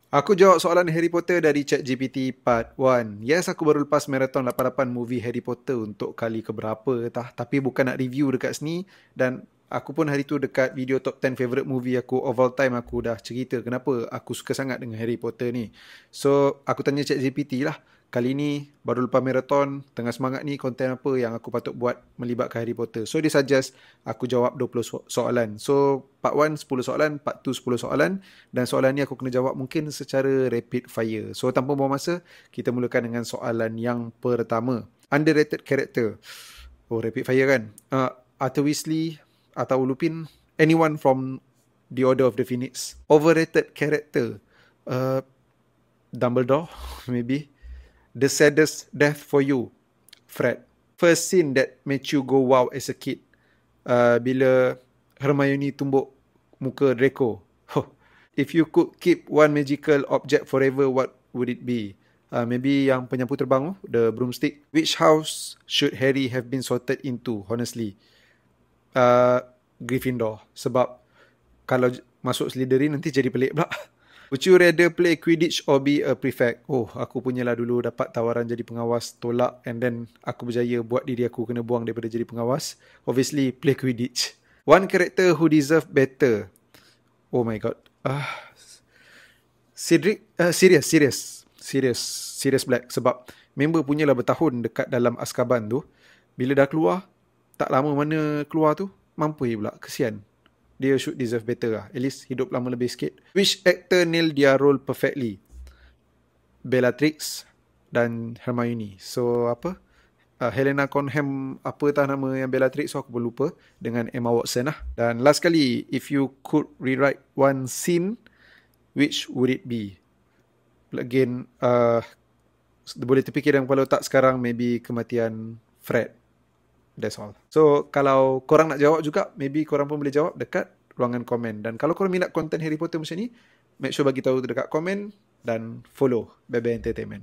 Aku jawab soalan Harry Potter dari ChatGPT Part 1. Yes, aku baru lepas marathon 88 movie Harry Potter untuk kali keberapa tah. Tapi bukan nak review dekat sini. Dan aku pun hari tu dekat video top 10 favourite movie aku of all time, aku dah cerita kenapa aku suka sangat dengan Harry Potter ni. So, aku tanya ChatGPT lah. Kali ni baru lepas marathon, tengah semangat ni, konten apa yang aku patut buat melibatkan Harry Potter. So, dia suggest aku jawab 20 soalan. So, part 1 10 soalan, part 2 10 soalan. Dan soalan ni aku kena jawab mungkin secara rapid fire. So, tanpa buang masa, kita mulakan dengan soalan yang pertama. Underrated character. Oh, rapid fire kan? Arthur Weasley atau Lupin? Anyone from the Order of the Phoenix? Overrated character. Dumbledore, maybe. The saddest death for you? Fred. First scene that made you go wow as a kid? Bila Hermione tumbuk muka Draco. If you could keep one magical object forever, what would it be? Maybe yang penyapu terbang, the broomstick. Which house should Harry have been sorted into, honestly? Gryffindor. Sebab kalau masuk Slytherin nanti jadi pelik pula. Would you rather play Quidditch or be a prefect? Oh, aku punyalah dulu dapat tawaran jadi pengawas, tolak, and then aku berjaya buat diri aku kena buang daripada jadi pengawas. Obviously, play Quidditch. One character who deserve better. Oh my god. Cedric, Sirius Black. Sebab member punyalah bertahun dekat dalam Azkaban tu. Bila dah keluar, tak lama mana keluar tu, mampu pula. Kesian. Dia should deserve better lah. At least hidup lama lebih sikit. Which actor nailed their role perfectly? Bellatrix dan Hermione. So, apa? Helena Bonham, apa tah nama yang Bellatrix, so aku pun lupa. Dengan Emma Watson lah. Dan last kali, if you could rewrite one scene, which would it be? Again, boleh terfikir dalam kepala otak sekarang, maybe kematian Fred. That's all. So, kalau korang nak jawab juga, maybe korang pun boleh jawab dekat ruangan komen. Dan kalau korang minat konten Harry Potter macam ni, make sure bagi tahu dekat komen dan follow Bebe Entertainment.